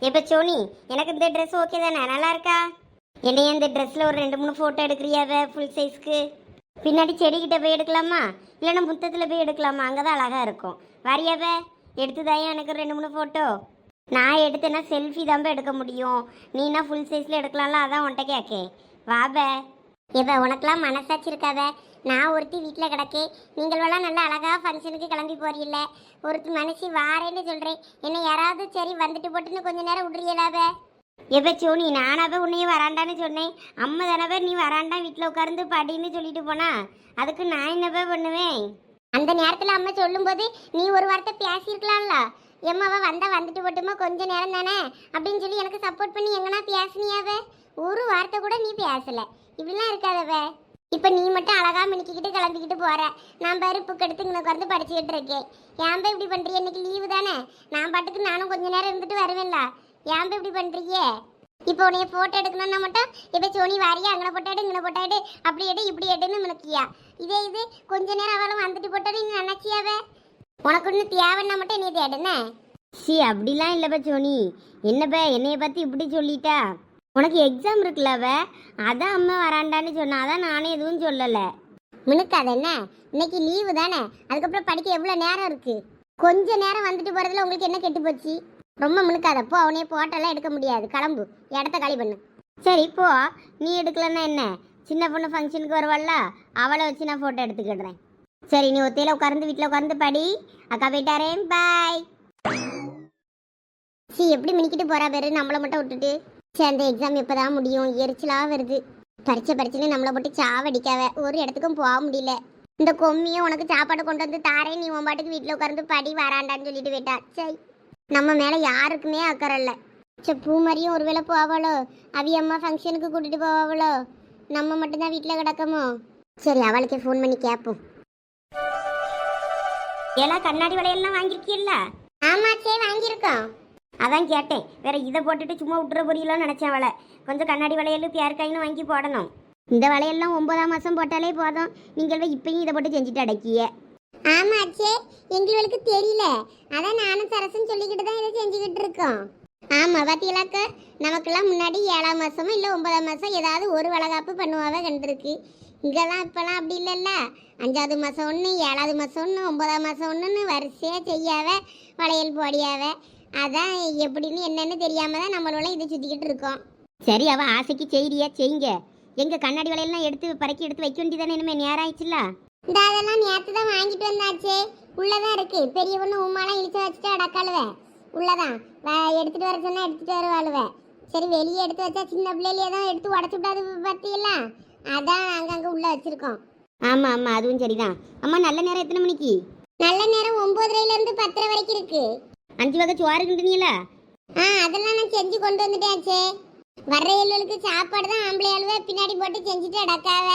எப்போ சோனி, எனக்கு இந்த ட்ரெஸ் ஓகே தானே, நல்லா இருக்கா? என்னைய இந்த ட்ரெஸ்ஸில் ஒரு 2 3 ஃபோட்டோ எடுக்கிறியாவ ஃபுல் சைஸ்க்கு? பின்னாடி செடிக்கிட்ட போய் எடுக்கலாமா, இல்லைன்னா முத்தத்தில் போய் எடுக்கலாமா? அங்கே தான் அழகாக இருக்கும். வரியாவ எடுத்துதாயா எனக்கு 2 3 ஃபோட்டோ. நான் எடுத்தேன்னா செல்ஃபி தான் எடுக்க முடியும், நீனா ஃபுல் சைஸில் எடுக்கலாம்ல, அதான் உன்ட்ட கேட்கேன். வாப. எப்போ உனக்கெல்லாம் மனசாட்சி இருக்காத? நான் ஒருத்தி வீட்டில் கிடக்கேன், நீங்களெல்லாம் நல்லா அழகாக ஃபங்க்ஷனுக்கு கிளம்பி போறீல்ல. ஒருத்தி மனசு வாரேன்னு சொல்கிறேன், என்ன யாராவது சரி வந்துட்டு போட்டுன்னு கொஞ்ச நேரம் விட்றீங்களாவ? எப்போ சோனி, நானாவே உன்னையும் வராண்டான்னு சொன்னேன். அம்மா தானவே நீ வராண்டா வீட்டில் உட்கார்ந்து படின்னு சொல்லிட்டு போனா, அதுக்கு நான் என்னவே பண்ணுவேன்? அந்த நேரத்தில் அம்மா சொல்லும்போது நீ ஒரு வார்த்தை பேசியிருக்கலாம்ல. எம்மாவா வந்தா வந்துட்டு போட்டுமா, கொஞ்ச நேரம் தானே அப்படின்னு சொல்லி எனக்கு சப்போர்ட் பண்ணி எங்கன்னா பேசினியாவே? ஒரு வார்த்தை கூட நீ பேசலை. இப்படிலாம் இருக்காதவ. இப்போ நீ மட்டும் அழகா மினிக்கிட்டு கிளம்பிக்கிட்டு போற, நான் பாரு புக் எடுத்து இங்கே உட்காந்து படிச்சுக்கிட்டு இருக்கேன். ஏன் இப்படி பண்ணுறிய? இன்னைக்கு லீவு தானே, நான் பாட்டுக்கு நானும் கொஞ்ச நேரம் இருந்துட்டு வருவேன்ல. ஏன் இப்படி பண்ணுறியே? இப்போ உன்னைய ஃபோட்டோ எடுக்கணும்னா மட்டும் இப்போ சோனி வாரியா அங்கே போட்டாடு இங்கே போட்டாடு அப்படி எடு இப்படி எடுன்னு நினைக்கியா? இதே இது கொஞ்ச நேரம் அவளும் வந்துட்டு போட்டாடு நீ நினைச்சியாவே? உனக்கு ஒன்று தேவைன்னா மட்டும் என்னைய தேடுனே. சி அப்படிலாம் இல்லைப்பா சோனி, என்னப்பா என்னைய பார்த்து இப்படி சொல்லிட்டா? உனக்கு எக்ஸாம் இருக்குல்லவ, அதான் அம்மா வராண்டான்னு சொன்னா, அதான் நானே எதுவும் சொல்லலை. மினுக்காது என்ன, இன்னைக்கு லீவு தானே, அதுக்கப்புறம் படிக்க எவ்வளோ நேரம் இருக்கு? கொஞ்ச நேரம் வந்துட்டு போகிறதுல உங்களுக்கு என்ன கெட்டு போச்சு? ரொம்ப மினுக்காதப்போ, அவனே போட்டெல்லாம் எடுக்க முடியாது, கிளம்பு, இடத்த காலி பண்ணு. சரி இப்போ நீ எடுக்கலன்னா என்ன, சின்ன பொண்ணு ஃபங்க்ஷனுக்கு வருவாள்ல, அவளை வச்சு நான் ஃபோட்டோ எடுத்துக்கிடுறேன். சரி நீ ஒத்தையில் உட்கார்ந்து வீட்டில் உட்கார்ந்து படி, அக்கா போயிட்டாரேன், பாய். சி எப்படி மினிக்கிட்டு போறா பேரு, நம்மளை மட்டும் விட்டுட்டு. சரி அந்த எக்ஸாம் எப்போதான் முடியும், எரிச்சலாக வருது. பரிச்சுன்னு நம்மளை போட்டு சாவடிக்காவ, ஒரு இடத்துக்கும் போக முடியல. இந்த கொம்மியும் உனக்கு சாப்பாடு கொண்டு வந்து தாரேன், நீ உன் பாட்டுக்கு வீட்டில் உட்கார்ந்து படி வராண்டான்னு சொல்லிட்டு போயிட்டா. சரி நம்ம மேலே யாருக்குமே அக்கறை இல்லை. சரி பூ மாதிரியும் ஒரு வேளை போவாளோ, அவியம்மா ஃபங்க்ஷனுக்கு கூட்டிகிட்டு போவாளோ, நம்ம மட்டும்தான் வீட்டில் கிடக்கமோ? சரி அவளுக்கே ஃபோன் பண்ணி கேட்போம். எல்லாம் கண்ணாடி வளையல்லாம் வாங்கியிருக்கீல்ல? ஆமாச்சே வாங்கியிருக்கோம். அதான் கேட்டேன், வேற இதை போட்டுட்டு சும்மா விட்டுற பொரியலாம் நினச்சேன். அவளை கொஞ்சம் கண்ணாடி வளையல் பியார்க்காயின்னு வாங்கி போடணும். இந்த வளையல்லாம் 9ஆம் மாதம் போட்டாலே போதும், நீங்கள் இப்பயும் இதை போட்டு செஞ்சுட்டு அடக்கிய. ஆமாச்சே எங்களுக்கு தெரியல, அதான் நானும் சரசும் சொல்லிக்கிட்டு தான் இதை செஞ்சுக்கிட்டு இருக்கோம். ஆமாம் பாத்தியலாக்க, நமக்கெல்லாம் முன்னாடி 7ஆம் மாதமும் இல்லை 9ஆம் மாதம் ஏதாவது ஒரு வளகாப்பு பண்ணுவாவே கண்டிருக்கு. இங்கெல்லாம் இப்போலாம் அப்படி இல்லைல்ல, 5ஆவது மாதம் ஒன்று, 7ஆவது மாதம் ஒன்று, 9ஆம் மாதம் ஒன்றுன்னு வரிசையாக செய்யாவ, வளையல் போடியாவ. அதான் எப்படின்னு என்னன்னு தெரியாம தான் நம்மளோட இதை சுற்றிக்கிட்டு இருக்கோம். சரி அவள் ஆசைக்கு செய்றியா, செய்யுங்க. எங்கள் கண்ணாடி வளையல்லாம் எடுத்து பறக்கி எடுத்து வைக்க வேண்டியதானே, இனிமே நேரம் ஆயிடுச்சுல்ல. இந்த அதெல்லாம் நேற்று தான் வாங்கிட்டு வந்தாச்சே, உள்ளதான் இருக்கு. பெரிய பொண்ணு உமாலாம் இழிச்சு வச்சுட்டு அடக்காளுவேன், உள்ளதான் எடுத்துட்டு வர சொன்னா எடுத்துட்டு வருவாளுவேன். சரி வெளியே எடுத்து வச்சா சின்ன பிள்ளையிலே தான் எடுத்து உடச்சு விட்டாது பத்தியெல்லாம், அதான் அங்கங்கே உள்ள வச்சிருக்கோம். ஆமாம் ஆமாம் அதுவும் சரிதான். அம்மா நல்ல நேரம் எத்தனை மணிக்கு? நல்ல நேரம் 9:30 10 வரைக்கும் இருக்கு. 5 வகை சோறு கிண்டுனீங்களா? அதெல்லாம் நான் செஞ்சு கொண்டு வந்துட்டேன்ச்சே. வர்ற ஏழுகளுக்கு சாப்பாடு தான் ஆம்பளை அழுவ பின்னாடி போட்டு செஞ்சுட்டு அடக்காவ.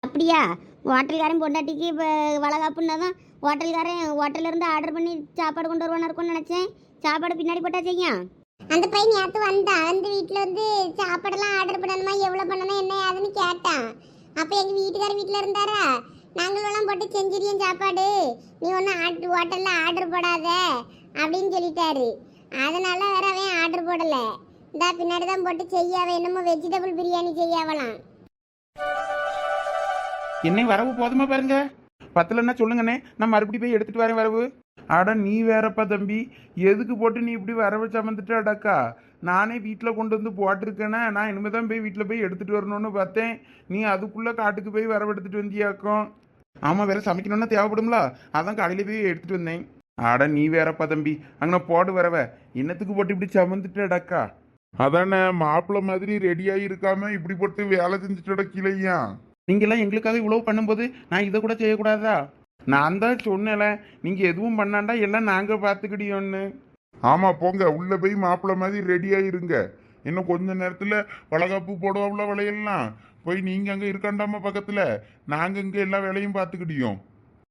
அப்படியா? ஹோட்டல்காரன் பொண்டாட்டிக்கு இப்போ வளகாப்புன்னா தான் ஹோட்டல்லேருந்து ஆர்டர் பண்ணி சாப்பாடு கொண்டு வருவானா இருக்கும்னு நினச்சேன். சாப்பாடு பின்னாடி போட்டா செய்யும். அந்த பையன் நேற்று வந்தான், வந்து வீட்டில் வந்து சாப்பாடெல்லாம் ஆர்டர் பண்ணணுமா, எவ்வளோ பண்ணணும் என்ன ஏதுன்னு கேட்டான். அப்போ எங்கள் வீட்டுக்கார வீட்டில் இருந்தாரா, நாங்களெல்லாம் போட்டு செஞ்சிரியும் சாப்பாடு, நீ ஒன்றும் ஹோட்டலில் ஆர்டர் போடாத அப்படின்னு சொல்லிட்டாரு. அதனால வேற அவன் ஆர்டர் போடலை. இந்த பின்னாடி தான் போட்டு செய்யாவ, என்னமோ வெஜிடபிள் பிரியாணி செய்யாவலாம். என்னை வரவு போதுமா பாருங்க, பத்தலன்னா சொல்லுங்கண்ணே, நான் மறுபடியும் போய் எடுத்துட்டு வரேன் வரவு. அட நீ வேறப்பா தம்பி, எதுக்கு போட்டு நீ இப்படி வரவு சமந்துட்டு அடக்கா? நானே வீட்டில் கொண்டு வந்து போட்டிருக்கேனே, நான் இனிமேல் தான் போய் வீட்டில் போய் எடுத்துகிட்டு வரணும்னு பார்த்தேன். நீ அதுக்குள்ளே காட்டுக்கு போய் வரவு எடுத்துகிட்டு வந்தியாக்கும். ஆமாம் வேற சமைக்கணும்னா தேவைப்படும்ல, அதான் காலையில போய் எடுத்துகிட்டு வந்தேன். அட நீ வேறப்பா தம்பி, அங்கே போடு வரவ, என்னத்துக்கு போட்டு இப்படி சமந்துட்டு அடக்கா? அதானே மாப்பிள்ளை மாதிரி ரெடியாகி இருக்காம இப்படி போட்டு வேலை செஞ்சுட்டு அடக்கலையா? நீங்களாம் எங்களுக்காக இவ்வளவு பண்ணும்போது நான் இதை கூட செய்யக்கூடாதா? நான் தான் சொன்னேன்ல, நீங்கள் எதுவும் பண்ணாண்டா எல்லாம் நாங்கள் பார்த்துக்கிடியோன்னு. ஆமா போங்க, உள்ள போய் மாப்பிள்ளை மாதிரி ரெடியாயிருங்க. இன்னும் கொஞ்ச நேரத்துல வளகாப்பு போடுவோம்ல வளையல்லாம், போய் நீங்க அங்க இருக்காண்டாம பக்கத்துல, நாங்க இங்க எல்லா வேலையும் பார்த்துக்கிடியோம்.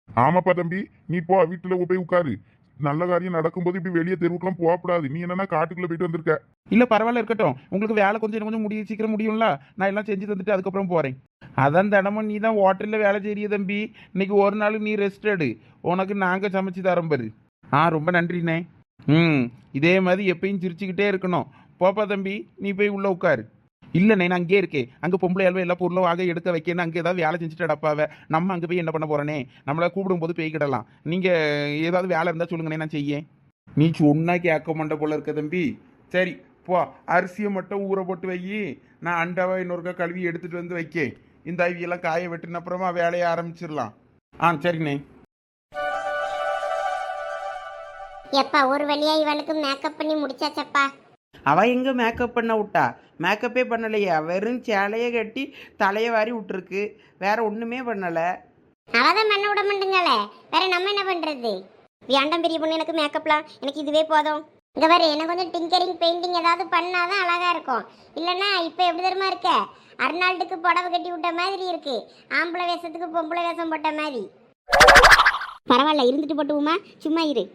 ஆமாப்பா தம்பி, நீ போ வீட்டுல போய் உட்காரு. நல்ல காரியம் நடக்கும்போது இப்படி வெளியே தெருவுக்குலாம் போகக்கூடாது. நீ என்னன்னா காட்டுக்குள்ள போயிட்டு வந்திருக்க. இல்லை பரவாயில்ல இருக்கட்டும், உங்களுக்கு வேலை கொஞ்சம் முடிய சீக்கிரம் முடியும்ல, நான் எல்லாம் செஞ்சு தந்துட்டு அதுக்கப்புறம் போகிறேன். அதான் தினமும் நீ தான் ஹோட்டலில் வேலை செய்ய தம்பி, இன்னைக்கு ஒரு நாள் நீ ரெஸ்ட் எடு, உனக்கு நாங்கள் சமைச்சு தரோம் பாரு. ரொம்ப நன்றிண்ணே. ம், இதே மாதிரி எப்பயும் சிரிச்சுக்கிட்டே இருக்கணும். போப்பா தம்பி, நீ போய் உள்ள உட்காரு. இல்லைண்ணே, நான் அங்கேயே இருக்கேன். அங்கே பொம்பளை அளவு எல்லா பொருளும் ஆக எடுக்க வைக்கணும். அங்கே ஏதாவது வேலை செஞ்சுட்டு அடப்பாவ. நம்ம அங்கே போய் என்ன பண்ண போறேனே? நம்மளை கூப்பிடும்போது போய்க்கிடலாம். நீங்கள் ஏதாவது வேலை இருந்தால் சொல்லுங்கண்ணே, நான் செய்யேன். நீ சொன்னா கேட்க மாட்ட போல இருக்க தம்பி. சரி போ, அரிசியை மட்டும் ஊற போட்டு வை. நான் அண்டாவை இன்னொருக்கா கழுவி எடுத்துட்டு வந்து வைக்கேன். இந்த அவியெல்லாம் காய வெட்டின அப்புறமா வேலையை ஆரம்பிச்சிடலாம். சரிண்ணே. எப்பா ஒரு வழியா இவளுக்கு மேக்கப் பண்ணி முடிச்சாச்சப்பா. அவ எங்க மேக்கப் பண்ண விட்டா? மேக்கப்பே பண்ணலையா, வெறும் சேலையை கட்டி தலையை வாரி விட்டுருக்கு, வேற ஒண்ணுமே பண்ணல. அவதான் பண்ண விட மாட்டேங்களே, வேற நம்ம என்ன பண்றது? வேண்டாம் பெரிய பொண்ணு, எனக்கு மேக்கப்லாம் எனக்கு இதுவே போதும். இங்க பாரு, எனக்கு கொஞ்சம் டிங்கரிங் பெயிண்டிங் ஏதாவது பண்ணாதான் அழகா இருக்கும். இல்லைன்னா இப்ப எப்படி தெரியுமா இருக்க, அர்னால்டுக்கு புடவை கட்டி விட்ட மாதிரி இருக்கு, ஆம்பளை வேஷத்துக்கு பொம்பளை வேஷம் போட்ட மாதிரி. பரவாயில்ல, இருந்துட்டு போட்டுமா, சும்மா இரு.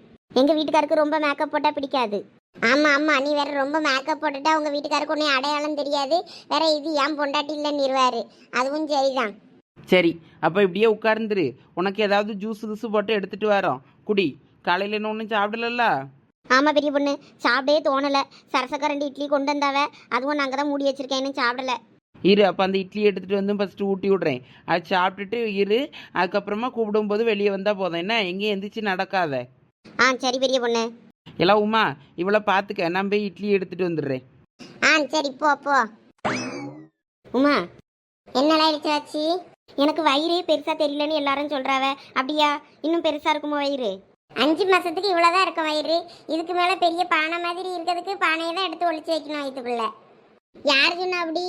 எங்க வீட்டுக்காருக்கு ரொம்ப மேக்கப் போட்டா பிடிக்காது. ஆமா ஆமா, நீ வேற ரொம்ப மேக்கப் போட்டுட்டா உங்க வீட்டுக்காருக்கு ஒன்னும் அடையாளம் தெரியாது. வேற இது ஏன் பொண்டாட்டி இல்லைன்னு இருவாரு. அதுவும் சரிதான். சரி, அப்ப இப்படியே உட்கார்ந்துரு. உனக்கு ஏதாவது ஜூஸ் கிசு போட்டு எடுத்துட்டு வரோம், குடி. காலையில என்ன ஒன்றும் சாப்பிடல? ஆமா பெரிய பொண்ணு, சாப்பிடவே தோணல. சரசக்கா 2 இட்லி கொண்டு வந்தாவ, அதுவும் நாங்க தான் மூடி வச்சிருக்கேன், இன்னும் சாப்பிடல. இரு, அப்போ அந்த இட்லி எடுத்துகிட்டு வந்து ஃபஸ்ட்டு ஊட்டி விட்றேன். அது சாப்பிட்டுட்டு இரு, அதுக்கப்புறமா கூப்பிடும்போது வெளியே வந்தால் போதும். என்ன, எங்கேயும் எந்திரிச்சு நடக்காத. சரி பெரிய பொண்ணு. எல்லாம் உமா, இவ்வளோ பார்த்துக்க, நான் போய் இட்லி எடுத்துகிட்டு வந்துடுறேன். சரி போ போ. உமா, என்னெல்லாம் எடுத்தாச்சு? எனக்கு வயிறே பெருசா தெரியலன்னு எல்லாரும் சொல்றாவ, அப்படியா? இன்னும் பெருசா இருக்குமோ வயிறு? 5 மாசத்துக்கு இவ்வளவுதான் இருக்கும் வயிறு. இதுக்கு மேல பெரிய பானை மாதிரி இருக்கிறதுக்கு பானையை தான் எடுத்து ஒளிச்சு வைக்கணும் இதுக்குள்ள. யார் சொன்னா அப்படி?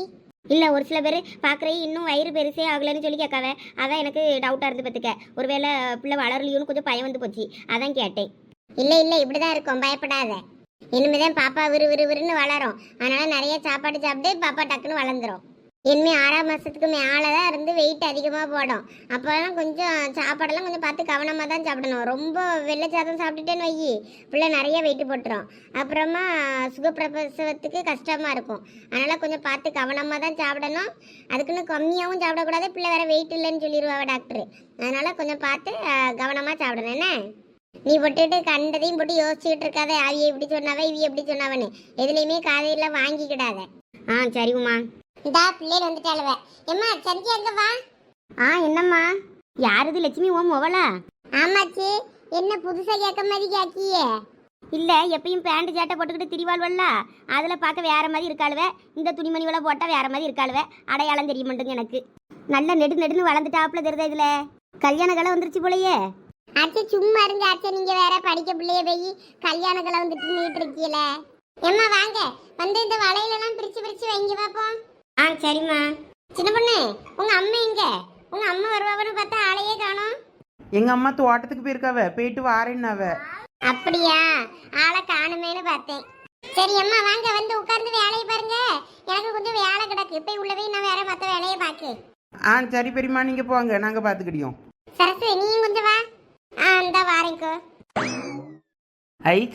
இல்ல, ஒரு சில பேர் பாக்குறே இன்னும் வயிறு பெருசே ஆகலன்னு சொல்லி கேட்காவ. அதான் எனக்கு டவுட்டா இருந்து பத்துக்க. ஒருவேளை பிள்ளை வளரலையோன்னு கொஞ்சம் பயம் வந்து போச்சு, அதான் கேட்டேன். இல்ல இல்ல, இப்படிதான் இருக்கும், பயப்படாத. இனிமேதான் பாப்பா விறுவிறுன்னு வளரும். அதனால நிறைய சாப்பாடு சாப்பிட்டு பாப்பா டக்குன்னு வளர்ந்துரும். இனிமே 6ஆம் மாசத்துக்கு மேலதான் இருந்து வெயிட் அதிகமா போடும். அப்பெல்லாம் கொஞ்சம் சாப்பாடெல்லாம் கொஞ்சம் பார்த்து கவனமா தான் சாப்பிடணும். ரொம்ப வெள்ளை சாதம் சாப்பிட்டுட்டேன்னு வை, பிள்ளை நிறைய வெயிட் போட்டுரும். அப்புறமா சுகப்பிரசவத்துக்கு கஷ்டமா இருக்கும். அதனால கொஞ்சம் பார்த்து கவனமா தான் சாப்பிடணும். அதுக்குன்னு கம்மியாகவும் சாப்பிடக்கூடாது, பிள்ளை வேற வெயிட் இல்லைன்னு சொல்லிடுவாங்க டாக்டர். அதனால கொஞ்சம் பார்த்து கவனமா சாப்பிடணும். என்ன, நீ போட்டுட்டு கண்டதையும் போட்டு யோசிச்சுக்கிட்டு இருக்காத, அவிய இப்படி சொன்னாவே இவிய எப்படி சொன்னாவன்னு எதுலையுமே காதையில வாங்கிக்கிடாத. சரி உமா. இந்தா பிள்ளைகள் வந்துட்டாளுவ. எம்மா சந்தி அங்க வா. என்னம்மா? யாருது? லட்சுமி ஓம் மொவலா? ஆமாச்சி. என்ன புதுசா கேட்க மாதிரி கேக்கியே? இல்ல, எப்பயும் பேண்ட் ஜாட்டை போட்டுக்கிட்டு திரிவாள்வல்ல, அதுல பார்க்க வேற மாதிரி இருக்காளுவ. இந்த துணிமணிவளை போட்டா வேற மாதிரி இருக்காளுவ. அடையாளம் தெரிய மாட்டேங்க எனக்கு. நல்ல நெடுன்னு வளர்ந்துட்டாப்புல தெரியுதா? இதுல கல்யாண கலை வந்துருச்சு போலயே. ஆச்சு சும்மா இருங்க ஆச்சு, நீங்க வேற படிக்க பிள்ளைய போய் கல்யாண கலை வந்துட்டு நீட்டு இருக்கீல. எம்மா வாங்க, வந்து இந்த வளையலெல்லாம் பிரிச்சு வைங்க பாப்போம். சரிம்மா. சின்ன பொண்ணு, உங்க அம்மா எங்க? உங்க அம்மா வருவான்னு பார்த்தா ஆளையே காணோம். எங்க அம்மா தோட்டத்துக்கு போயிருக்காவ, போயிட்டு வாரேன்னாவ. அப்படியா? ஆளை காணுமேனு பார்த்தேன். சரி அம்மா வாங்க, வந்து உட்கார்ந்து வேலையை பாருங்க. எனக்கு கொஞ்சம் வேலை கிடக்கு, போய் உள்ள போய் நான் வேற மற்ற வேலையை பாக்கு. சரி பெரியம்மா, நீங்க போங்க, நாங்க பாத்துக்கிடியோம். சரசு நீயும் கொஞ்சம் வா. இந்த வாரேங்கோ.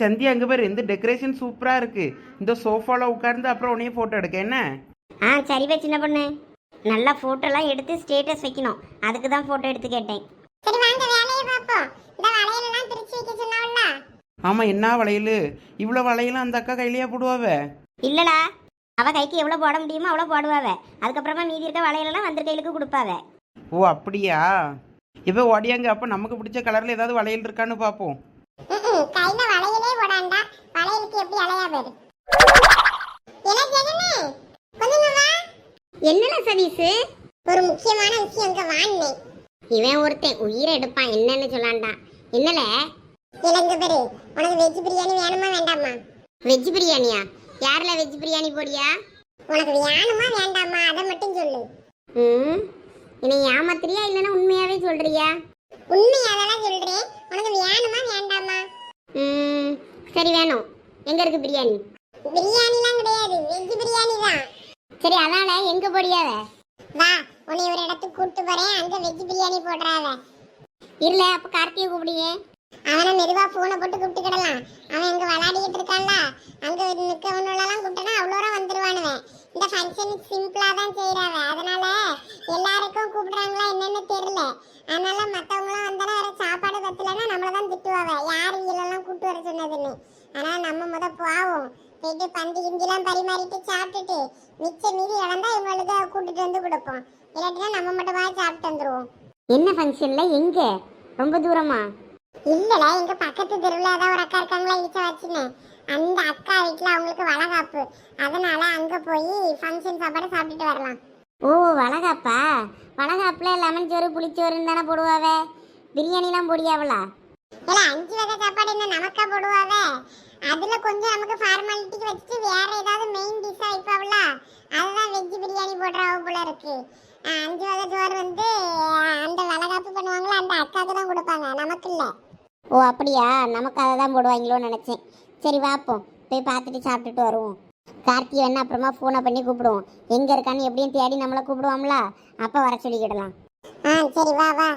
சந்தி, அங்க பாரு, இந்த டெக்கரேஷன் சூப்பரா இருக்கு. இந்த சோஃபால உட்கார்ந்து அப்புறம் உடனே போட்டோ எடுக்க. என்ன? சரிவே சின்ன பொண்ணு, நல்லா போட்டோலாம் எடுத்து ஸ்டேட்டஸ் வைக்கணும், அதுக்கு தான் போட்டோ எடுத்து கேட்டேன். சரி வாங்க வேலையை பாப்போம். இந்த வளையலெல்லாம் பிரிச்சு வைக்க சொன்னாவல்ல. ஆமா, என்ன வளையல்? இவ்வளவு வளையலும் அந்த அக்கா கையிலேயே போடுவாவ? இல்லடா, அவ கைக்கு எவ்வளவு போட முடியுமோ அவ்வளவு போடுவாவ. அதுக்கப்புறமா மீதி இருக்க வளையலெல்லாம் வந்திர கையிலுக்கு கொடுப்பாவ. ஓ அப்படியா? இப்ப ஓடியாங்க, அப்ப நமக்கு பிடிச்ச கலர்ல ஏதாவது வளையல் இருக்கான்னு பாப்போம். கையில வளையலே போடாண்டா, வளையலுக்கு எப்படி அலையா பேரு? என்னடா சதீஷ், ஒரு முக்கியமான விஷயம் அங்க வாண்ணே. இவன் ஒருத்தன் உயிரை எடுப்பான், என்னன்னு சொல்லாண்டா. என்னல இலங்க பேரு, உனக்கு வெஜ் பிரியாணி வேணுமா வேண்டாமா? வெஜ் பிரியாணியா? யாருல வெஜ் பிரியாணி போடியா? உனக்கு வேணுமா வேண்டாமா அதை மட்டும் சொல்லு. என்னை ஏமாத்துறியா இல்லைன்னா உண்மையாவே சொல்றியா? உண்மையாதான் சொல்றேன். உனக்கு வேணுமா வேண்டாமா? சரி வேணும். எங்க இருக்கு பிரியாணி? பிரியாணிலாம் கிடையாது, வெஜ் பிரியாணி தான். சரி அதனால எங்க போடியாவ? வா, உன்னை ஒரு இடத்துக்கு கூப்பிட்டு போறேன், அங்க வெஜ் பிரியாணி போடுறாவ. இல்ல அப்ப கார்த்தியை கூப்பிடுங்க. அவனை மெதுவா போனை போட்டு கூப்பிட்டுக்கிடலாம். அவன் இங்க விளையாடிக்கிட்டு இருக்கான்ல, அங்க நிக்கவனெல்லாம் கூப்பிட்டனா அவ்வளோ வந்துருவானுவன். இந்த ஃபங்க்ஷன் சிம்பிளா தான் செய்யறாவ, அதனால எல்லாருக்கும் கூப்பிடுறாங்களா என்னன்னு தெரியல. அதனால மத்தவங்களாம் வந்தாலும் வேற சாப்பாடு பத்தலன்னா நம்மளதான் திட்டுவாவ, யாரு இல்லெல்லாம் கூப்பிட்டு வர சொன்னதுன்னு. பரிமாறிட்டு சாப்பிட்டுட்டு மிச்ச மீதி இழந்தா இவங்களுக்கு கூட்டிட்டு வந்து கொடுப்போம். இல்லாட்டினா நம்ம மட்டுமா சாப்பிட்டு வந்துருவோம். என்ன ஃபங்க்ஷன்ல எங்க? ரொம்ப தூரமா? இல்லல, எங்க பக்கத்து தெருவில் ஏதாவது ஒரு அக்கா இருக்காங்களா ஈச்ச வச்சுன்னு, அந்த அக்கா வீட்டில் அவங்களுக்கு வளகாப்பு. அதனால அங்கே போய் ஃபங்க்ஷன் சாப்பாடு சாப்பிட்டுட்டு வரலாம். ஓ வளகாப்பா? வளகாப்புல லெமன் சோறு புளிச்சோறுன்னு தானே போடுவாவே, பிரியாணிலாம் போடியாவளா? இல்லை 5 வகை சாப்பாடு என்ன நமக்கா போடுவாவே? அதில் கொஞ்சம் நமக்கு ஃபார்மாலிட்டிக்கு வச்சுட்டு வேற ஏதாவது மெயின் டிஷ்ஷாக வைப்பாவில, அதுதான் வெஜ் பிரியாணி போடுறாவ போல இருக்கு. 5 வகை சோறு வந்து அந்த வளகாப்பு பண்ணுவாங்களா அந்த அக்காவுக்கு தான் கொடுப்பாங்க, நமக்கு இல்லை. ஓ அப்படியா? நமக்கு அதை தான் போடுவாங்களோன்னு நினச்சேன். சரி வாப்போம், போய் பார்த்துட்டு சாப்பிட்டுட்டு வருவோம். கார்த்தி வேணா அப்புறமா ஃபோனை பண்ணி கூப்பிடுவோம். எங்கே இருக்கான்னு எப்படியும் தேடி நம்மளை கூப்பிடுவோம்ல, அப்போ வர சொல்லிக்கிடலாம். சரி வா வா.